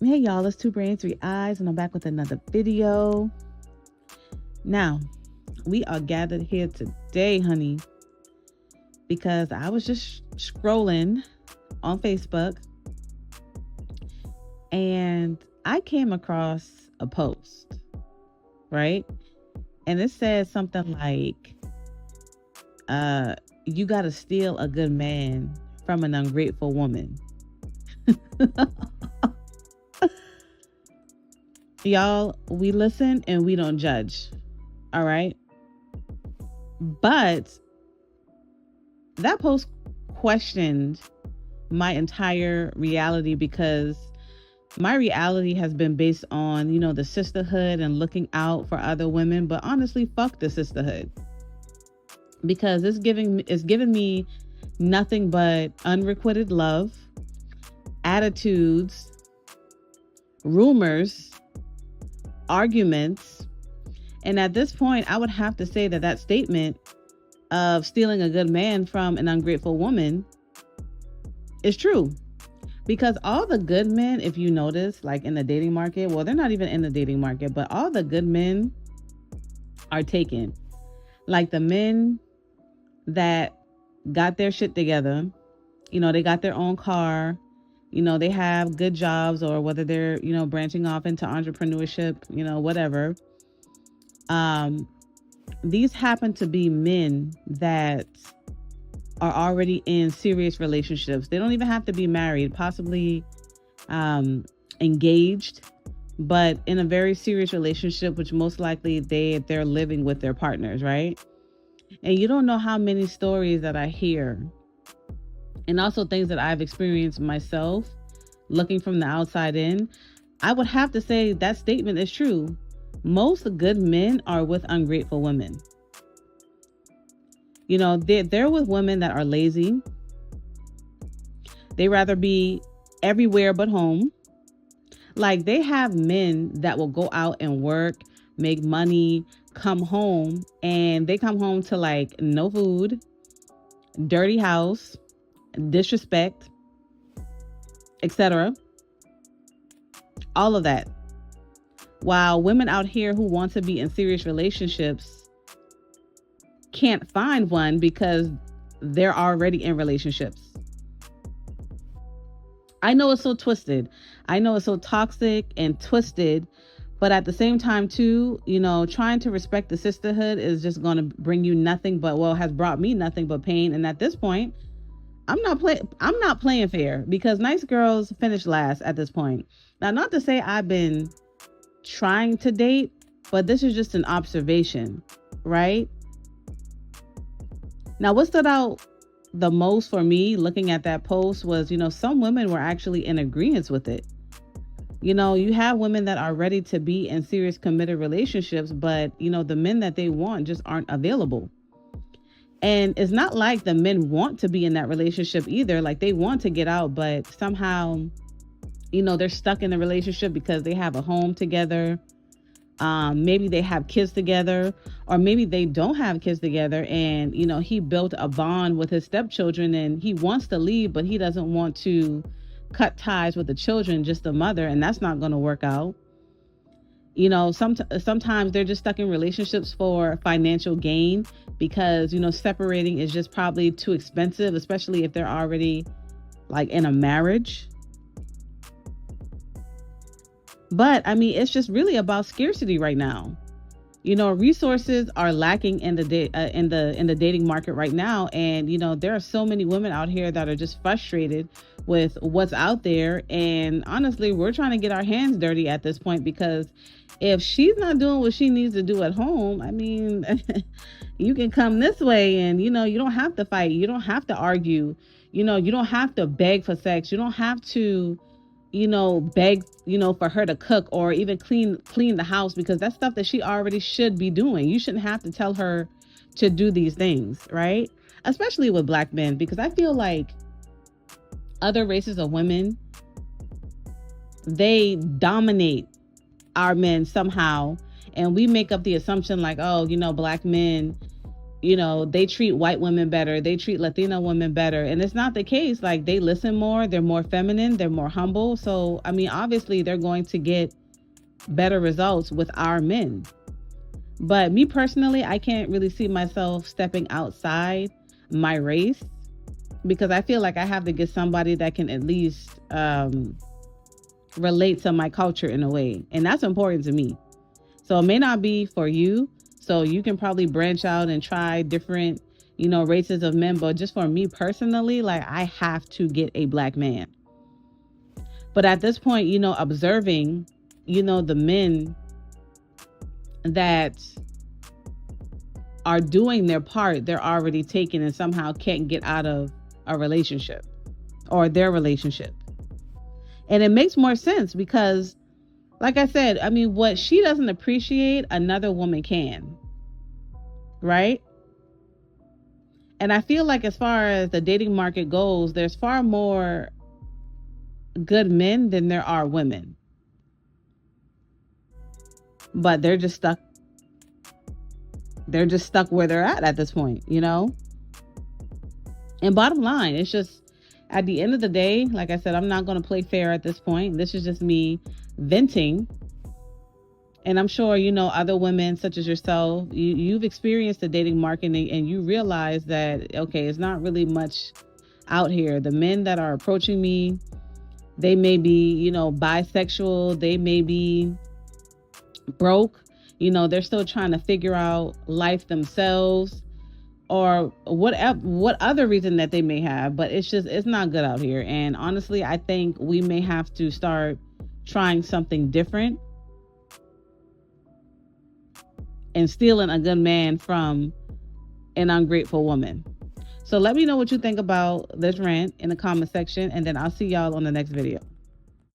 Hey y'all, it's Two Brains, Three Eyes, and I'm back with another video. Now, we are gathered here today, honey, because I was just scrolling on Facebook and I came across a post, right? And it said something like, you gotta steal a good man from an ungrateful woman. Y'all, we listen and we don't judge. All right. But that post questioned my entire reality because my reality has been based on, the sisterhood and looking out for other women. But honestly, fuck the sisterhood because it's giving me nothing but unrequited love, attitudes, rumors, arguments. And at this point, I would have to say that statement of stealing a good man from an ungrateful woman is true. Because all the good men, if you notice, like in the dating market, well, they're not even in the dating market, but all the good men are taken. Like the men that got their shit together, they got their own car, they have good jobs, or whether they're, branching off into entrepreneurship, whatever. These happen to be men that are already in serious relationships. They don't even have to be married, possibly engaged, but in a very serious relationship, which most likely they're living with their partners, right? And you don't know how many stories that I hear, and also things that I've experienced myself looking from the outside in. I would have to say that statement is true. Most good men are with ungrateful women. They're with women that are lazy. They rather be everywhere but home. Like, they have men that will go out and work, make money, come home, and they come home to like no food, dirty house, disrespect, etc. All of that. While women out here who want to be in serious relationships can't find one because they're already in relationships. I know it's so twisted. I know it's so toxic and twisted, but at the same time too, trying to respect the sisterhood is just going to bring you nothing but, has brought me nothing but pain. And at this point, I'm not playing fair because nice girls finish last at this point. Now, not to say I've been trying to date, but this is just an observation, right? Now, what stood out the most for me looking at that post was, some women were actually in agreement with it. You have women that are ready to be in serious committed relationships, but, the men that they want just aren't available. And it's not like the men want to be in that relationship either. Like, they want to get out, but somehow, they're stuck in the relationship because they have a home together. Maybe they have kids together, or maybe they don't have kids together. And, he built a bond with his stepchildren and he wants to leave, but he doesn't want to cut ties with the children, just the mother. And that's not going to work out. Sometimes they're just stuck in relationships for financial gain because, separating is just probably too expensive, especially if they're already like in a marriage. But I mean, it's just really about scarcity right now. Resources are lacking in the dating market right now, and there are so many women out here that are just frustrated with what's out there. And honestly, we're trying to get our hands dirty at this point because if she's not doing what she needs to do at home, I mean, you can come this way, and you don't have to fight, you don't have to argue, you don't have to beg for sex, you don't have to beg, for her to cook or even clean the house, because that's stuff that she already should be doing. You shouldn't have to tell her to do these things, right? Especially with Black men, because I feel like other races of women, they dominate our men somehow, and we make up the assumption like, oh, Black men, they treat white women better, they treat Latina women better. And it's not the case. Like, they listen more, they're more feminine, they're more humble. So, I mean, obviously, they're going to get better results with our men. But me personally, I can't really see myself stepping outside my race, because I feel like I have to get somebody that can at least relate to my culture in a way. And that's important to me. So it may not be for you. So you can probably branch out and try different, races of men. But just for me personally, like, I have to get a black man. But at this point, observing, the men that are doing their part, they're already taken and somehow can't get out of a relationship or their relationship. And it makes more sense because, like I said, I mean, what she doesn't appreciate, another woman can. Right? And I feel like as far as the dating market goes, there's far more good men than there are women. But they're just stuck. They're just stuck where they're at this point, And bottom line, it's just, at the end of the day, like I said, I'm not going to play fair at this point. This is just me venting. And I'm sure, other women such as yourself, you've experienced the dating market, and you realize that, okay, it's not really much out here. The men that are approaching me, they may be, bisexual. They may be broke. They're still trying to figure out life themselves, or what other reason that they may have. But it's not good out here. And honestly, I think we may have to start trying something different and stealing a good man from an ungrateful woman. So let me know what you think about this rant in the comment section, and then I'll see y'all on the next video.